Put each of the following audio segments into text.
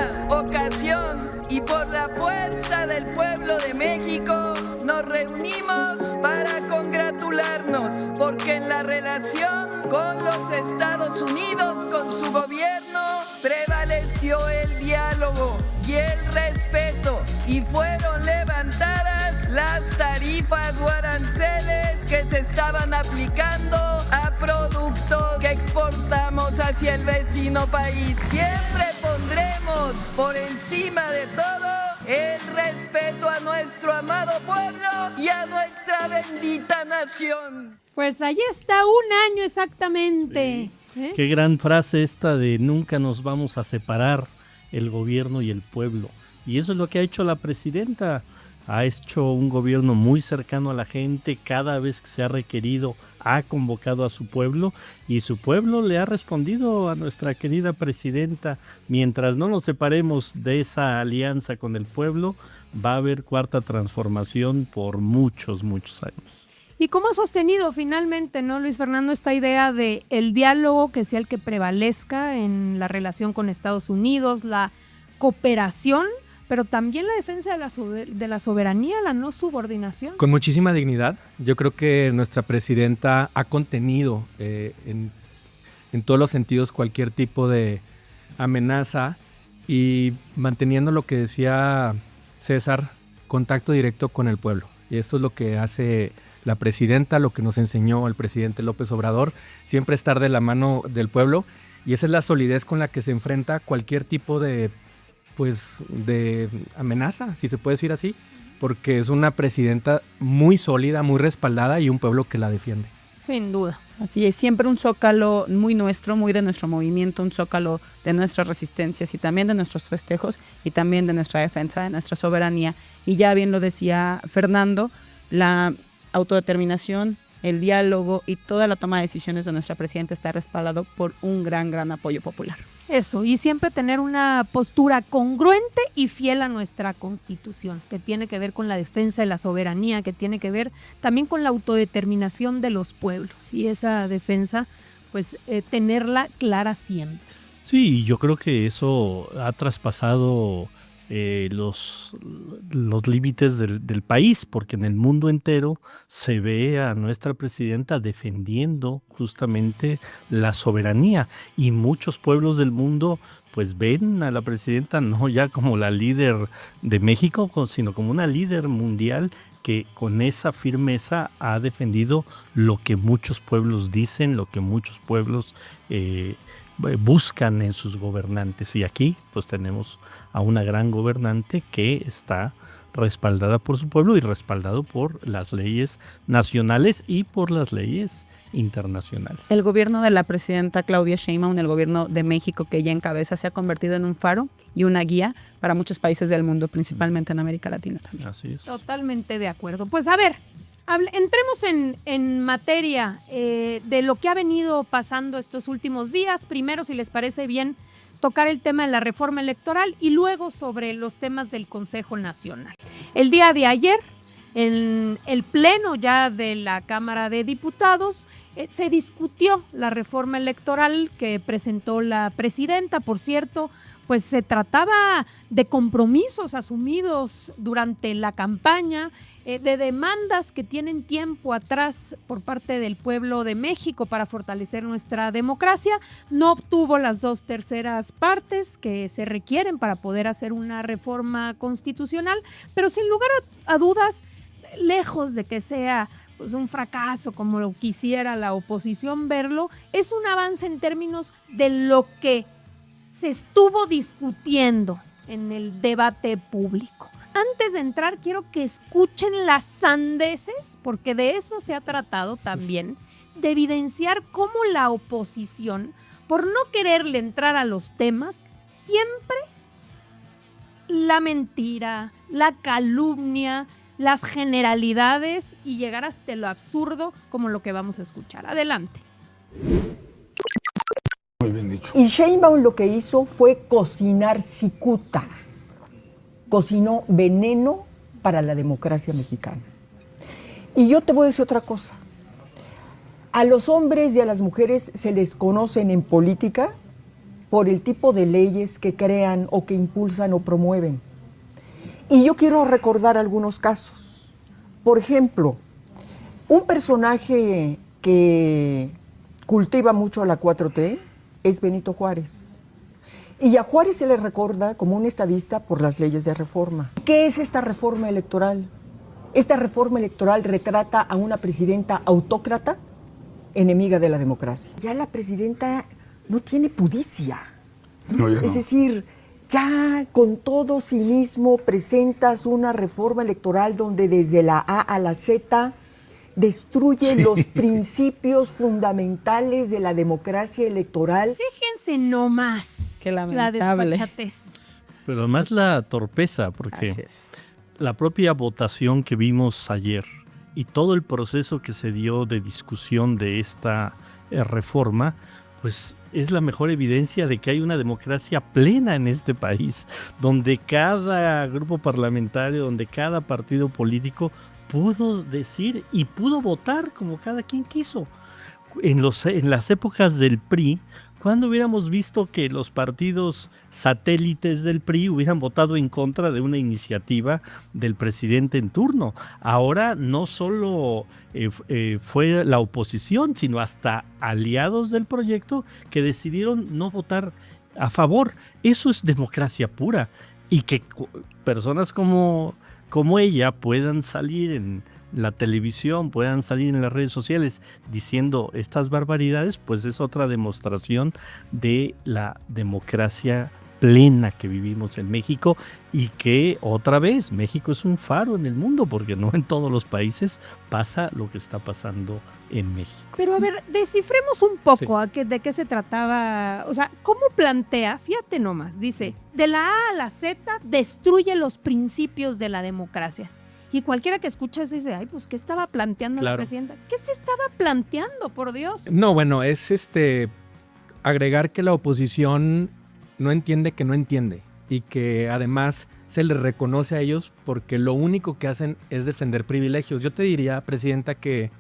esta ocasión y por la fuerza del pueblo de México, nos reunimos para congratularnos, porque en la relación con los Estados Unidos, con su gobierno, prevaleció el diálogo y el respeto, y fueron levantadas las tarifas o aranceles que se estaban aplicando a productos que exportamos hacia el vecino país. Siempre pondremos por encima de todo el respeto a nuestro amado pueblo y a nuestra bendita nación. Pues ahí está, un año exactamente. Sí. Qué gran frase esta de nunca nos vamos a separar el gobierno y el pueblo. Y eso es lo que ha hecho la presidenta. Ha hecho un gobierno muy cercano a la gente, cada vez que se ha requerido ha convocado a su pueblo y su pueblo le ha respondido a nuestra querida presidenta. Mientras no nos separemos de esa alianza con el pueblo, va a haber cuarta transformación por muchos, muchos años. ¿Y cómo ha sostenido finalmente, no, Luis Fernando, esta idea de el diálogo que sea el que prevalezca en la relación con Estados Unidos, la cooperación, pero también la defensa de la soberanía, la no subordinación? Con muchísima dignidad. Yo creo que nuestra presidenta ha contenido en todos los sentidos cualquier tipo de amenaza y manteniendo lo que decía César, contacto directo con el pueblo. Y esto es lo que hace la presidenta, lo que nos enseñó el presidente López Obrador, siempre estar de la mano del pueblo, y esa es la solidez con la que se enfrenta cualquier tipo de amenaza, si se puede decir así, porque es una presidenta muy sólida, muy respaldada y un pueblo que la defiende. Sin duda. Así es, siempre un zócalo muy nuestro, muy de nuestro movimiento, un zócalo de nuestras resistencias y también de nuestros festejos y también de nuestra defensa, de nuestra soberanía. Y ya bien lo decía Fernando, la autodeterminación, el diálogo y toda la toma de decisiones de nuestra presidenta está respaldado por un gran apoyo popular. Eso, y siempre tener una postura congruente y fiel a nuestra Constitución, que tiene que ver con la defensa de la soberanía, que tiene que ver también con la autodeterminación de los pueblos, y esa defensa, pues tenerla clara siempre. Sí, yo creo que eso ha traspasado los límites del país, porque en el mundo entero se ve a nuestra presidenta defendiendo justamente la soberanía, y muchos pueblos del mundo pues ven a la presidenta no ya como la líder de México, sino como una líder mundial que con esa firmeza ha defendido lo que muchos pueblos dicen, lo que muchos pueblos buscan en sus gobernantes. Y aquí pues tenemos a una gran gobernante que está respaldada por su pueblo y respaldado por las leyes nacionales y por las leyes internacionales. El gobierno de la presidenta Claudia Sheinbaum, el gobierno de México que ella encabeza, se ha convertido en un faro y una guía para muchos países del mundo, principalmente en América Latina también. Así es. Totalmente de acuerdo. Pues a ver, entremos en materia de lo que ha venido pasando estos últimos días. Primero, si les parece bien, tocar el tema de la reforma electoral y luego sobre los temas del Consejo Nacional. El día de ayer, en el pleno ya de la Cámara de Diputados, se discutió la reforma electoral que presentó la presidenta. Por cierto, pues se trataba de compromisos asumidos durante la campaña, de demandas que tienen tiempo atrás por parte del pueblo de México para fortalecer nuestra democracia. No obtuvo las 2/3 partes que se requieren para poder hacer una reforma constitucional, pero sin lugar a dudas, lejos de que sea pues un fracaso como lo quisiera la oposición verlo, es un avance en términos de lo que se estuvo discutiendo en el debate público. Antes de entrar, quiero que escuchen las sandeces, porque de eso se ha tratado también, de evidenciar cómo la oposición, por no quererle entrar a los temas, siempre la mentira, la calumnia, las generalidades y llegar hasta lo absurdo como lo que vamos a escuchar. Adelante. Muy bien dicho. Y Sheinbaum lo que hizo fue cocinar cicuta. Cocinó veneno para la democracia mexicana. Y yo te voy a decir otra cosa. A los hombres y a las mujeres se les conocen en política por el tipo de leyes que crean o que impulsan o promueven. Y yo quiero recordar algunos casos. Por ejemplo, un personaje que cultiva mucho a la 4T es Benito Juárez. Y a Juárez se le recuerda como un estadista por las leyes de reforma. ¿Qué es esta reforma electoral? Esta reforma electoral retrata a una presidenta autócrata, enemiga de la democracia. Ya la presidenta no tiene pudicia. No, ya no. Es decir, ya con todo cinismo presentas una reforma electoral donde desde la A a la Z destruye los principios fundamentales de la democracia electoral. Fíjense nomás Qué la lamentable. desfachatez. Pero además la torpeza, porque Así es. la propia votación que vimos ayer y todo el proceso que se dio de discusión de esta reforma, pues es la mejor evidencia de que hay una democracia plena en este país, donde cada grupo parlamentario, donde cada partido político pudo decir y pudo votar como cada quien quiso. En las épocas del PRI, ¿cuándo hubiéramos visto que los partidos satélites del PRI hubieran votado en contra de una iniciativa del presidente en turno? Ahora no solo fue la oposición, sino hasta aliados del proyecto que decidieron no votar a favor. Eso es democracia pura. Y que personas como ella puedan salir en la televisión, puedan salir en las redes sociales diciendo estas barbaridades, pues es otra demostración de la democracia plena que vivimos en México, y que otra vez México es un faro en el mundo, porque no en todos los países pasa lo que está pasando en México. Pero a ver, descifremos un poco de qué se trataba, o sea, ¿cómo plantea? Fíjate nomás, dice, de la A a la Z destruye los principios de la democracia. Y cualquiera que escucha eso dice, ay, pues, ¿qué estaba planteando la presidenta? ¿Qué se estaba planteando, por Dios? No, bueno, es agregar que la oposición no entiende que no entiende, y que además se les reconoce a ellos porque lo único que hacen es defender privilegios. Yo te diría, presidenta, que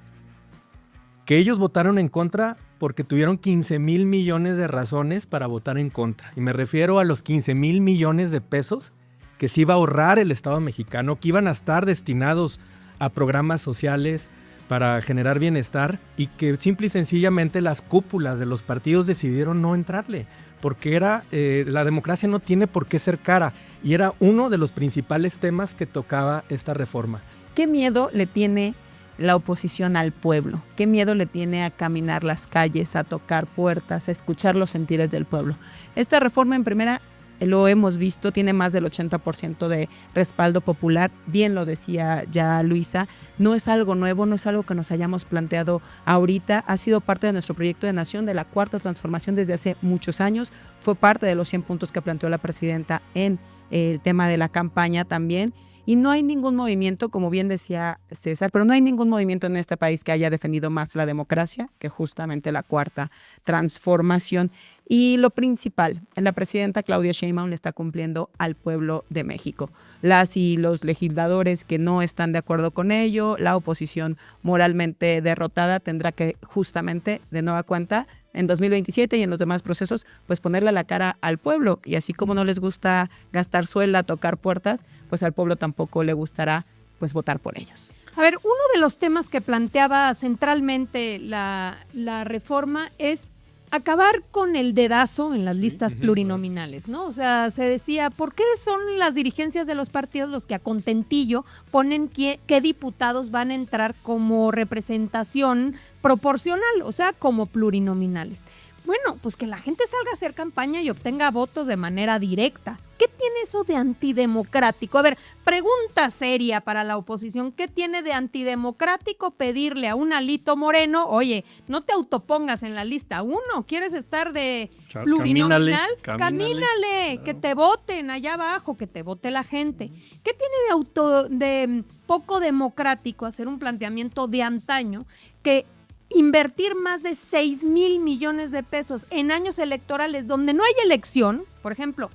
ellos votaron en contra porque tuvieron 15,000 millones de razones para votar en contra. Y me refiero a los 15,000 millones de pesos que se iba a ahorrar el Estado mexicano, que iban a estar destinados a programas sociales para generar bienestar, y que simple y sencillamente las cúpulas de los partidos decidieron no entrarle, porque la democracia no tiene por qué ser cara, y era uno de los principales temas que tocaba esta reforma. ¿Qué miedo le tiene la oposición al pueblo? ¿Qué miedo le tiene a caminar las calles, a tocar puertas, a escuchar los sentires del pueblo? Esta reforma, en primera, lo hemos visto, tiene más del 80% de respaldo popular. Bien lo decía ya Luisa, no es algo nuevo, no es algo que nos hayamos planteado ahorita. Ha sido parte de nuestro proyecto de nación, de la Cuarta Transformación, desde hace muchos años. Fue parte de los 100 puntos que planteó la presidenta en el tema de la campaña también. Y no hay ningún movimiento, como bien decía César, pero no hay ningún movimiento en este país que haya defendido más la democracia que justamente la Cuarta Transformación. Y lo principal, la presidenta Claudia Sheinbaum le está cumpliendo al pueblo de México. Las y los legisladores que no están de acuerdo con ello, la oposición moralmente derrotada, tendrá que justamente, de nueva cuenta, en 2027 y en los demás procesos, pues ponerle la cara al pueblo. Y así como no les gusta gastar suela, tocar puertas, pues al pueblo tampoco le gustará pues votar por ellos. A ver, uno de los temas que planteaba centralmente la reforma es acabar con el dedazo en las listas plurinominales, ¿no? O sea, se decía, ¿por qué son las dirigencias de los partidos los que a contentillo ponen qué diputados van a entrar como representación proporcional, o sea, como plurinominales? Bueno, pues que la gente salga a hacer campaña y obtenga votos de manera directa. ¿Qué tiene eso de antidemocrático? A ver, pregunta seria para la oposición. ¿Qué tiene de antidemocrático pedirle a un Alito Moreno, oye, no te autopongas en la lista 1, ¿quieres estar de plurinominal? Camínale, que te voten allá abajo, que te vote la gente. ¿Qué tiene de poco democrático hacer un planteamiento de antaño que invertir más de 6,000 millones de pesos en años electorales donde no hay elección, por ejemplo,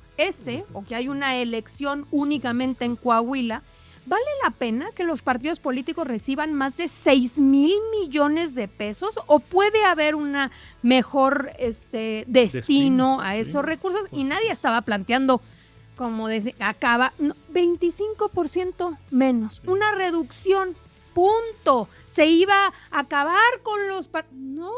o que hay una elección únicamente en Coahuila, ¿vale la pena que los partidos políticos reciban más de 6,000 millones de pesos? ¿O puede haber una mejor destino a esos recursos? Y nadie estaba planteando, como decir, 25% menos, una reducción, punto. Se iba a acabar con los no,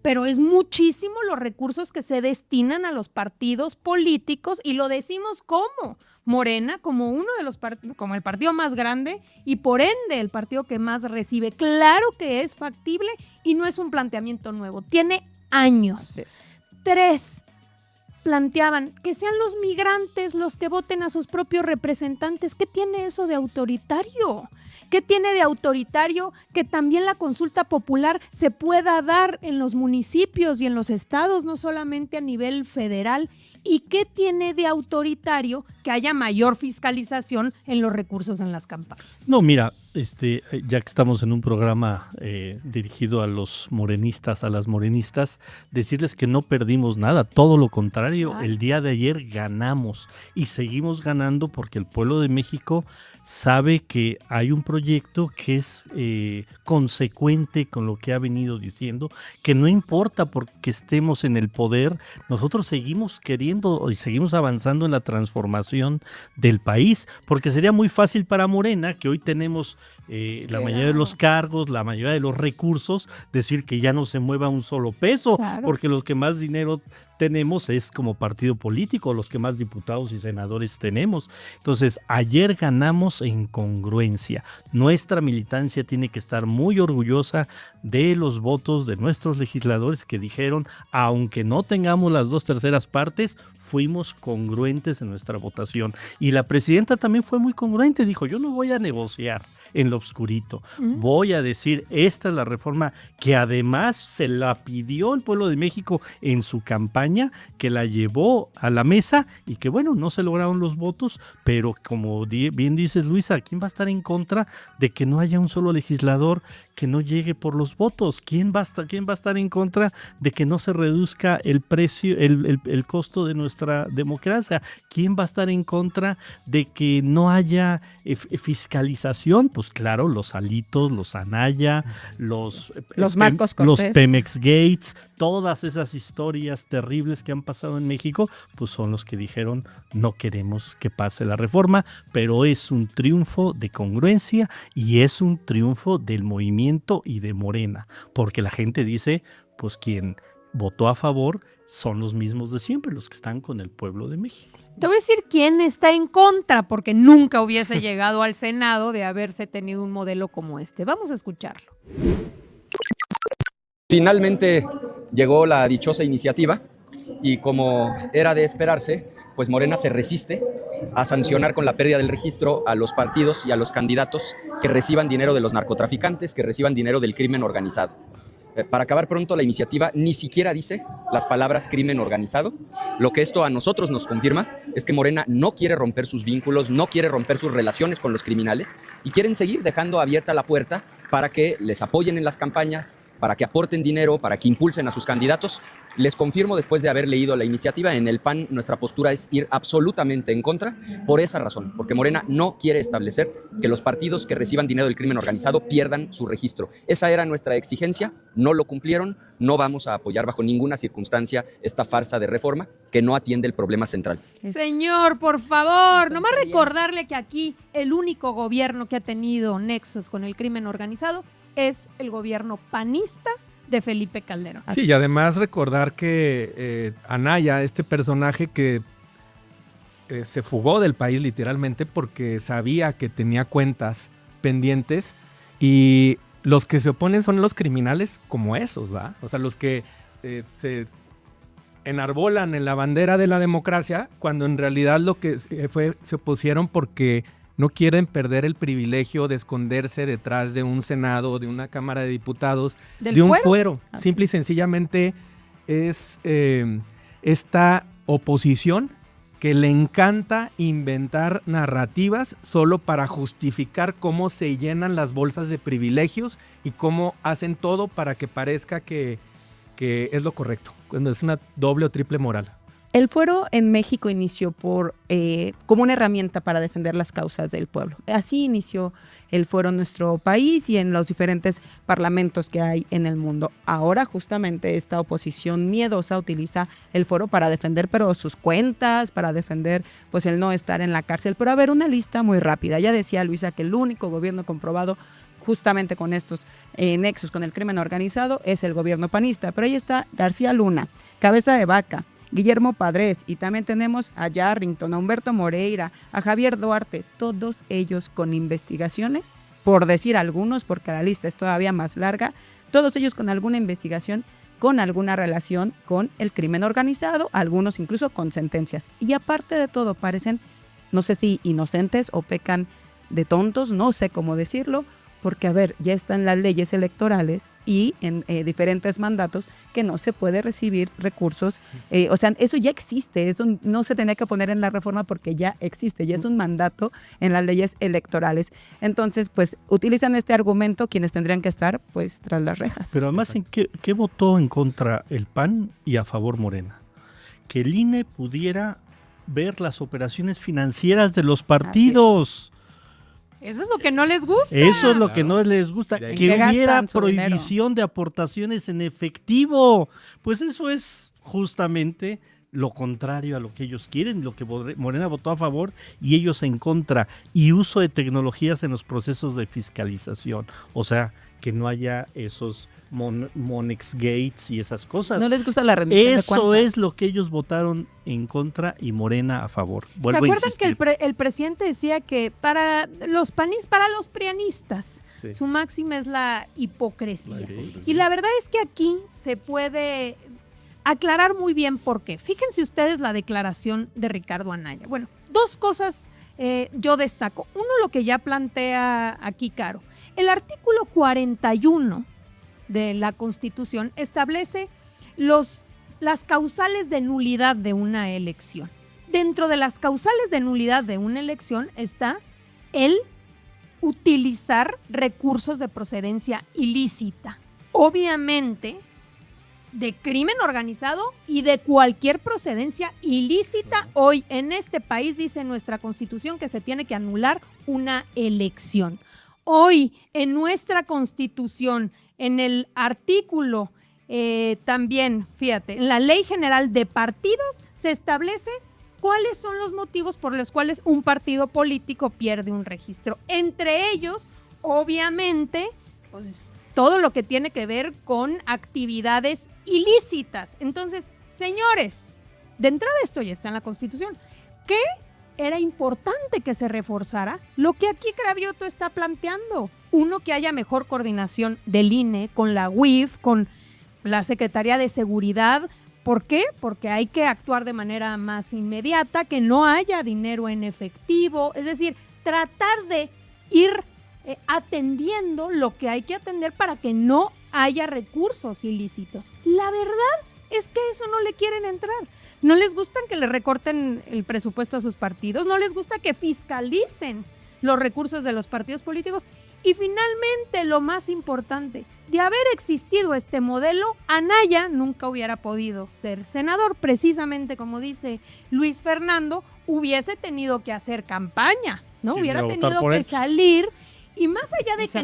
pero es muchísimo los recursos que se destinan a los partidos políticos, y lo decimos como Morena, como uno de los como el partido más grande y por ende el partido que más recibe. Claro que es factible y no es un planteamiento nuevo, tiene años. 3, planteaban que sean los migrantes los que voten a sus propios representantes. ¿Qué tiene eso de autoritario? ¿Qué tiene de autoritario que también la consulta popular se pueda dar en los municipios y en los estados, no solamente a nivel federal? ¿Y qué tiene de autoritario que haya mayor fiscalización en los recursos en las campañas? No, mira, ya que estamos en un programa dirigido a los morenistas, a las morenistas, decirles que no perdimos nada, todo lo contrario, el día de ayer ganamos y seguimos ganando porque el pueblo de México sabe que hay un proyecto que es consecuente con lo que ha venido diciendo, que no importa porque estemos en el poder, nosotros seguimos queriendo y seguimos avanzando en la transformación del país, porque sería muy fácil para Morena, que hoy tenemos la mayoría de los cargos, la mayoría de los recursos, decir que ya no se mueva un solo peso, porque los que más dinero tenemos es como partido político, los que más diputados y senadores tenemos. Entonces, ayer ganamos en congruencia. Nuestra militancia tiene que estar muy orgullosa de los votos de nuestros legisladores que dijeron, aunque no tengamos las 2/3 partes, fuimos congruentes en nuestra votación. Y la presidenta también fue muy congruente, dijo, yo no voy a negociar en lo oscurito. Voy a decir, esta es la reforma que además se la pidió el pueblo de México en su campaña, que la llevó a la mesa y que bueno, no se lograron los votos, pero como bien dices, Luisa, ¿quién va a estar en contra de que no haya un solo legislador que no llegue por los votos? ¿Quién va a estar en contra de que no se reduzca el precio, el costo de nuestra democracia? ¿Quién va a estar en contra de que no haya fiscalización? Pues claro, los Alitos, los Anaya, los Marcos Cortés, los Pemex Gates, todas esas historias terribles que han pasado en México, pues son los que dijeron no queremos que pase la reforma, pero es un triunfo de congruencia y es un triunfo del movimiento y de Morena, porque la gente dice, pues quien votó a favor son los mismos de siempre, los que están con el pueblo de México. Te voy a decir quién está en contra, porque nunca hubiese llegado al Senado de haberse tenido un modelo como este. Vamos a escucharlo. Finalmente llegó la dichosa iniciativa y como era de esperarse, pues Morena se resiste a sancionar con la pérdida del registro a los partidos y a los candidatos que reciban dinero de los narcotraficantes, que reciban dinero del crimen organizado. Para acabar pronto, la iniciativa ni siquiera dice las palabras crimen organizado. Lo que esto a nosotros nos confirma es que Morena no quiere romper sus vínculos, no quiere romper sus relaciones con los criminales y quieren seguir dejando abierta la puerta para que les apoyen en las campañas, para que aporten dinero, para que impulsen a sus candidatos. Les confirmo, después de haber leído la iniciativa, en el PAN nuestra postura es ir absolutamente en contra por esa razón, porque Morena no quiere establecer que los partidos que reciban dinero del crimen organizado pierdan su registro. Esa era nuestra exigencia, no lo cumplieron, no vamos a apoyar bajo ninguna circunstancia esta farsa de reforma que no atiende el problema central. Señor, por favor, nomás recordarle que aquí el único gobierno que ha tenido nexos con el crimen organizado es el gobierno panista de Felipe Calderón. Sí, y además recordar que Anaya, este personaje que se fugó del país literalmente porque sabía que tenía cuentas pendientes y los que se oponen son los criminales como esos, ¿va? O sea, los que se enarbolan en la bandera de la democracia cuando en realidad lo que se opusieron porque no quieren perder el privilegio de esconderse detrás de un Senado, de una Cámara de Diputados, de un fuero. Simple y sencillamente es esta oposición que le encanta inventar narrativas solo para justificar cómo se llenan las bolsas de privilegios y cómo hacen todo para que parezca que es lo correcto, cuando es una doble o triple moral. El fuero en México inició como una herramienta para defender las causas del pueblo. Así inició el fuero en nuestro país y en los diferentes parlamentos que hay en el mundo. Ahora justamente esta oposición miedosa utiliza el fuero para defender pero sus cuentas, para defender pues el no estar en la cárcel. Pero a ver, una lista muy rápida. Ya decía Luisa que el único gobierno comprobado justamente con estos nexos con el crimen organizado es el gobierno panista. Pero ahí está García Luna, Cabeza de Vaca, Guillermo Padres, y también tenemos a Yarrington, a Humberto Moreira, a Javier Duarte, todos ellos con investigaciones, por decir algunos, porque la lista es todavía más larga, todos ellos con alguna investigación, con alguna relación con el crimen organizado, algunos incluso con sentencias. Y aparte de todo, parecen, no sé si inocentes o pecan de tontos, no sé cómo decirlo, porque, a ver, ya están las leyes electorales y en diferentes mandatos que no se puede recibir recursos. O sea, eso ya existe, eso no se tenía que poner en la reforma porque ya existe, ya es un mandato en las leyes electorales. Entonces, pues, utilizan este argumento quienes tendrían que estar, pues, tras las rejas. Pero además, ¿en qué votó en contra el PAN y a favor Morena? Que el INE pudiera ver las operaciones financieras de los partidos. Eso es lo que no les gusta. Eso es lo que no les gusta. De ahí Que que hubiera gastan su prohibición de aportaciones en efectivo. Pues eso es justamente lo contrario a lo que ellos quieren, lo que Morena votó a favor y ellos en contra. Y uso de tecnologías en los procesos de fiscalización. O sea, que no haya esos Monex Gates y esas cosas. No les gusta la rendición de cuentas. Eso es lo que ellos votaron en contra y Morena a favor. ¿Se acuerdan que el presidente decía que para los prianistas Sí. su máxima es la hipocresía? Sí. Y la verdad es que aquí se puede aclarar muy bien por qué. Fíjense ustedes la declaración de Ricardo Anaya. Bueno, dos cosas yo destaco. Uno, lo que ya plantea aquí Caro. El artículo 41 de la Constitución establece las causales de nulidad de una elección. Dentro de las causales de nulidad de una elección está el utilizar recursos de procedencia ilícita. Obviamente, de crimen organizado y de cualquier procedencia ilícita. Hoy en este país dice nuestra Constitución que se tiene que anular una elección. Hoy en nuestra Constitución, en el artículo también, fíjate, en la Ley General de Partidos se establece cuáles son los motivos por los cuales un partido político pierde un registro. Entre ellos, obviamente, pues todo lo que tiene que ver con actividades ilícitas. Entonces, señores, de entrada esto ya está en la Constitución. ¿Qué era importante que se reforzara? Lo que aquí Cravioto está planteando. Uno, que haya mejor coordinación del INE con la UIF, con la Secretaría de Seguridad. ¿Por qué? Porque hay que actuar de manera más inmediata, que no haya dinero en efectivo. Es decir, tratar de ir atendiendo lo que hay que atender para que no haya recursos ilícitos. La verdad es que eso no le quieren entrar. No les gusta que le recorten el presupuesto a sus partidos, no les gusta que fiscalicen los recursos de los partidos políticos. Y finalmente, lo más importante, de haber existido este modelo, Anaya nunca hubiera podido ser senador. Precisamente como dice Luis Fernando, hubiese tenido que hacer campaña, ¿no? Hubiera tenido que salir. Y más allá de que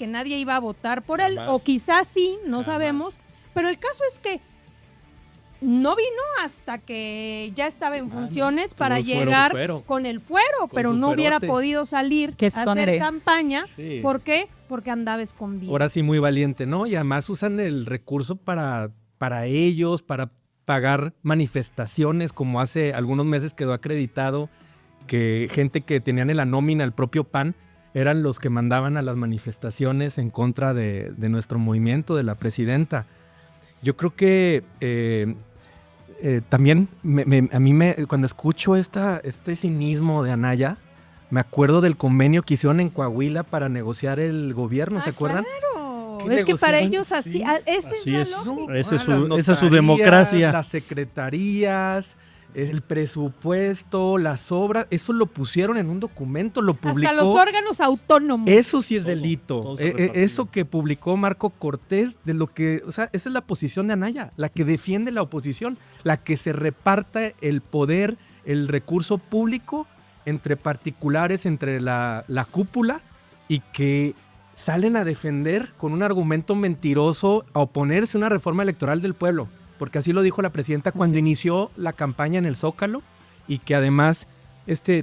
nadie iba a votar por él, o quizás sí, no sabemos, pero el caso es que no vino hasta que ya estaba en funciones para llegar con el fuero, pero no hubiera podido salir a hacer campaña. Sí. ¿Por qué? Porque andaba escondido. Ahora sí, muy valiente, ¿no? Y además usan el recurso para ellos, para pagar manifestaciones, como hace algunos meses quedó acreditado que gente que tenían en la nómina el propio PAN eran los que mandaban a las manifestaciones en contra de nuestro movimiento, de la presidenta. Yo creo que también a mí cuando escucho este cinismo de Anaya, me acuerdo del convenio que hicieron en Coahuila para negociar el gobierno, ¿se acuerdan? Claro, es que para ellos así, esa es la lógica. Esa es su democracia. Las secretarías, el presupuesto, las obras, eso lo pusieron en un documento, lo publicó. Hasta los órganos autónomos. Eso sí es Todo, delito. todo se repartió. Eso que publicó Marco Cortés, de lo que, o sea, esa es la posición de Anaya, la que defiende la oposición, la que se reparta el poder, el recurso público entre particulares, entre la cúpula, y que salen a defender con un argumento mentiroso a oponerse a una reforma electoral del pueblo, porque así lo dijo la presidenta cuando inició la campaña en el Zócalo, y que además,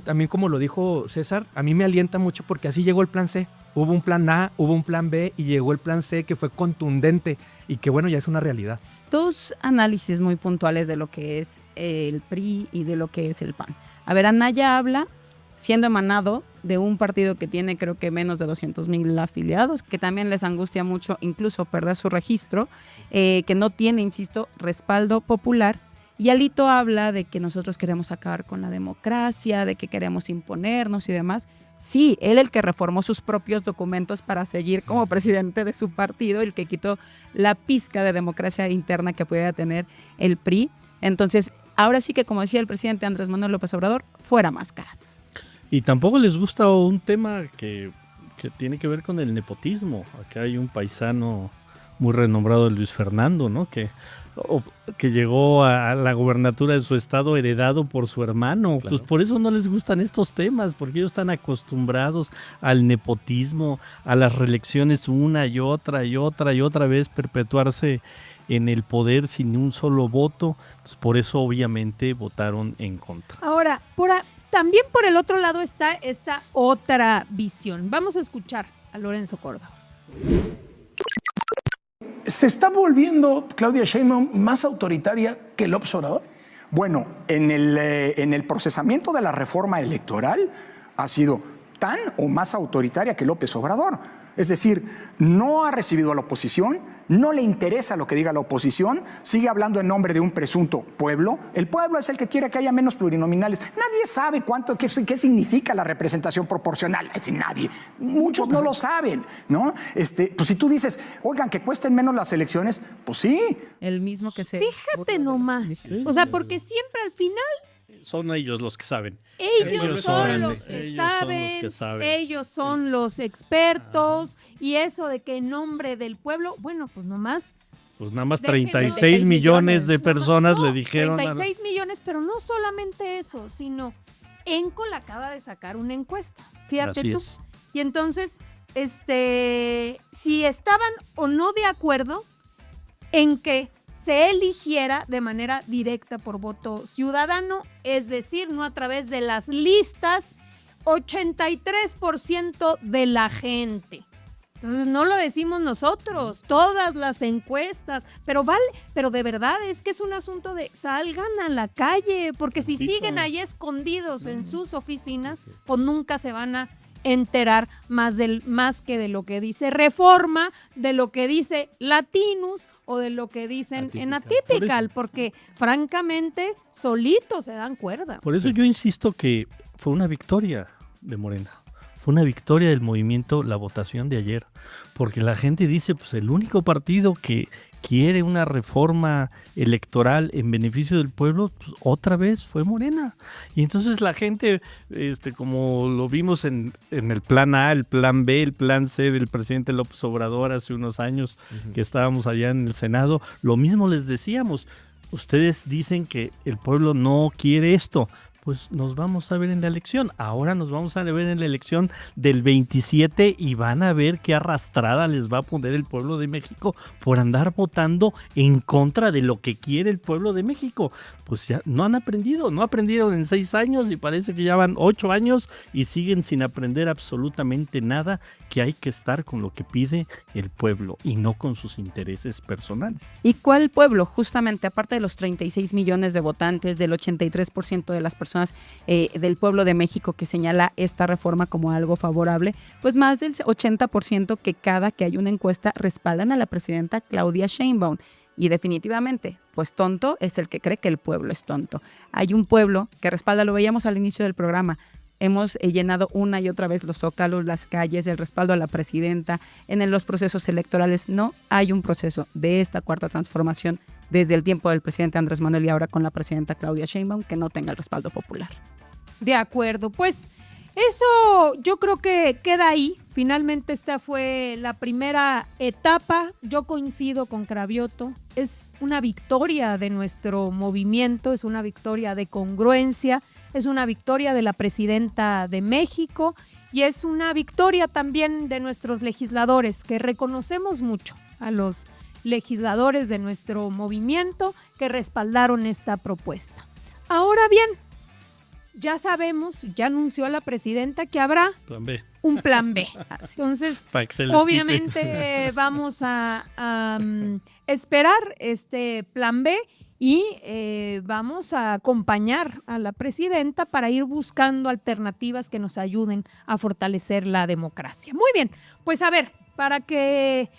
también como lo dijo César, a mí me alienta mucho porque así llegó el plan C. Hubo un plan A, hubo un plan B y llegó el plan C que fue contundente y que bueno, ya es una realidad. Dos análisis muy puntuales de lo que es el PRI y de lo que es el PAN. A ver, Anaya habla siendo emanado de un partido que tiene creo que menos de 200,000 afiliados, que también les angustia mucho incluso perder su registro, que no tiene, insisto, respaldo popular. Y Alito habla de que nosotros queremos acabar con la democracia, de que queremos imponernos y demás. Sí, él el que reformó sus propios documentos para seguir como presidente de su partido, el que quitó la pizca de democracia interna que pudiera tener el PRI. Entonces, ahora sí que, como decía el presidente Andrés Manuel López Obrador, fuera máscaras. Y tampoco les gusta un tema que tiene que ver con el nepotismo. Acá hay un paisano muy renombrado, Luis Fernando, ¿no? Que llegó a la gubernatura de su estado heredado por su hermano. Claro. Pues por eso no les gustan estos temas, porque ellos están acostumbrados al nepotismo, a las reelecciones una y otra y otra y otra vez, perpetuarse en el poder sin un solo voto. Entonces, por eso obviamente votaron en contra. Ahora, también por el otro lado está esta otra visión. Vamos a escuchar a Lorenzo Córdoba. ¿Se está volviendo Claudia Sheinbaum más autoritaria que López Obrador? Bueno, en el procesamiento de la reforma electoral ha sido tan o más autoritaria que López Obrador. Es decir, no ha recibido a la oposición, no le interesa lo que diga la oposición, sigue hablando en nombre de un presunto pueblo. El pueblo es el que quiere que haya menos plurinominales. Nadie sabe qué significa la representación proporcional. Es decir, nadie. Muchos no lo saben, ¿no? Pues si tú dices, oigan, que cuesten menos las elecciones, pues sí. El mismo que se... Fíjate nomás. O sea, porque siempre al final Son ellos los que saben. ellos son los que saben, ellos son los expertos, y eso de que en nombre del pueblo, bueno, pues nomás Pues nada más Déjenlo. 36 millones de personas no, le dijeron. 36 millones, pero no solamente eso, sino Encol acaba de sacar una encuesta. Fíjate Así tú. es. Y entonces, si estaban o no de acuerdo en que se eligiera de manera directa por voto ciudadano, es decir, no a través de las listas, 83% de la gente. Entonces no lo decimos nosotros, todas las encuestas, pero de verdad es que es un asunto de salgan a la calle, porque si siguen ahí escondidos en sus oficinas, pues nunca se van a enterar más que de lo que dice Reforma, de lo que dice Latinus o de lo que dicen en Atypical, porque francamente solitos se dan cuerda. Por eso yo insisto que fue una victoria de Morena. Fue una victoria del movimiento la votación de ayer, porque la gente dice, pues el único partido que quiere una reforma electoral en beneficio del pueblo, pues, otra vez fue Morena. Y entonces la gente, como lo vimos en el plan A, el plan B, el plan C del presidente López Obrador hace unos años que estábamos allá en el Senado, lo mismo les decíamos. Ustedes dicen que el pueblo no quiere esto. Pues nos vamos a ver en la elección. Ahora nos vamos a ver en la elección del 27 y van a ver qué arrastrada les va a poner el pueblo de México por andar votando en contra de lo que quiere el pueblo de México. Pues ya no aprendieron en 6 años y parece que ya van 8 años y siguen sin aprender absolutamente nada, que hay que estar con lo que pide el pueblo y no con sus intereses personales. ¿Y cuál pueblo? Justamente, aparte de los 36 millones de votantes, del 83% de las personas del pueblo de México que señala esta reforma como algo favorable, pues más del 80% que cada que hay una encuesta respaldan a la presidenta Claudia Sheinbaum. Y definitivamente, pues tonto es el que cree que el pueblo es tonto. Hay un pueblo que respalda, lo veíamos al inicio del programa, hemos llenado una y otra vez los zócalos, las calles, el respaldo a la presidenta en los procesos electorales. No hay un proceso de esta cuarta transformación desde el tiempo del presidente Andrés Manuel y ahora con la presidenta Claudia Sheinbaum, que no tenga el respaldo popular. De acuerdo, pues eso yo creo que queda ahí. Finalmente esta fue la primera etapa. Yo coincido con Cravioto. Es una victoria de nuestro movimiento, es una victoria de congruencia, es una victoria de la presidenta de México y es una victoria también de nuestros legisladores, que reconocemos mucho a los legisladores de nuestro movimiento que respaldaron esta propuesta. Ahora bien, ya sabemos, ya anunció la presidenta que habrá Plan B. un plan B. Entonces, Para que se les obviamente vamos a esperar este plan B y vamos a acompañar a la presidenta para ir buscando alternativas que nos ayuden a fortalecer la democracia. Muy bien, pues a ver, para que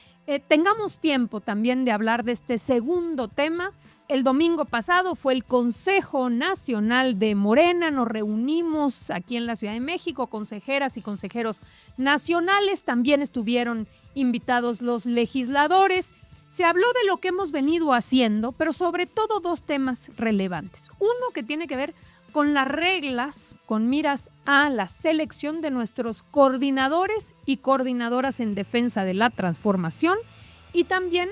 tengamos tiempo también de hablar de este segundo tema. El domingo pasado fue el Consejo Nacional de Morena, nos reunimos aquí en la Ciudad de México, consejeras y consejeros nacionales, también estuvieron invitados los legisladores. Se habló de lo que hemos venido haciendo, pero sobre todo dos temas relevantes. Uno que tiene que ver con las reglas, con miras a la selección de nuestros coordinadores y coordinadoras en defensa de la transformación, y también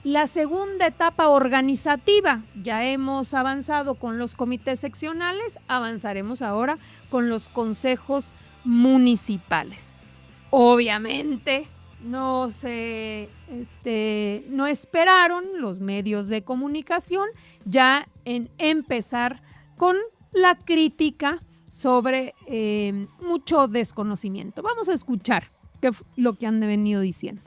la segunda etapa organizativa. Ya hemos avanzado con los comités seccionales, avanzaremos ahora con los consejos municipales. Obviamente no esperaron los medios de comunicación ya en empezar con la crítica sobre mucho desconocimiento. Vamos a escuchar lo que han venido diciendo.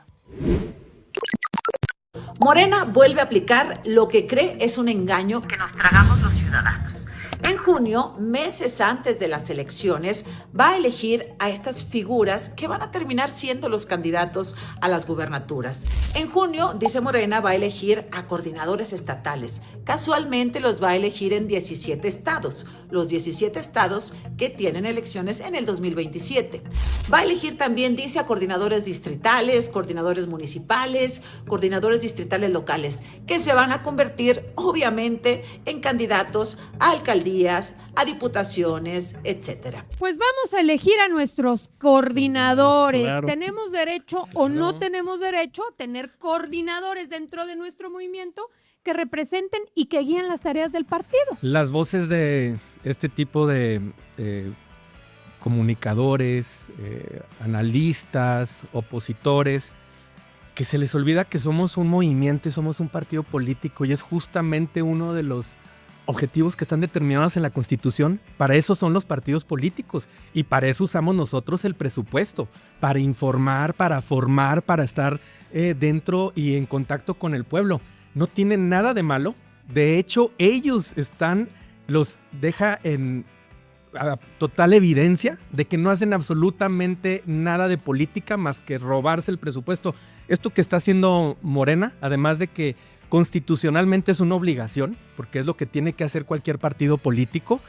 Morena vuelve a aplicar lo que cree es un engaño que nos tragamos los ciudadanos. En junio, meses antes de las elecciones, va a elegir a estas figuras que van a terminar siendo los candidatos a las gubernaturas. En junio, dice Morena, va a elegir a coordinadores estatales. Casualmente los va a elegir en 17 estados, los 17 estados que tienen elecciones en el 2027. Va a elegir también, dice, a coordinadores distritales, coordinadores municipales, coordinadores distritales locales, que se van a convertir, obviamente, en candidatos a alcaldías, a diputaciones, etcétera. Pues vamos a elegir a nuestros coordinadores. Claro. ¿Tenemos derecho o no tenemos derecho a tener coordinadores dentro de nuestro movimiento que representen y que guíen las tareas del partido? Las voces de este tipo de comunicadores, analistas, opositores, que se les olvida que somos un movimiento y somos un partido político, y es justamente uno de los objetivos que están determinados en la Constitución. Para eso son los partidos políticos y para eso usamos nosotros el presupuesto, para informar, para formar, para estar dentro y en contacto con el pueblo. No tienen nada de malo. De hecho, ellos los deja en total evidencia de que no hacen absolutamente nada de política más que robarse el presupuesto. Esto que está haciendo Morena, además de que constitucionalmente es una obligación, porque es lo que tiene que hacer cualquier partido político,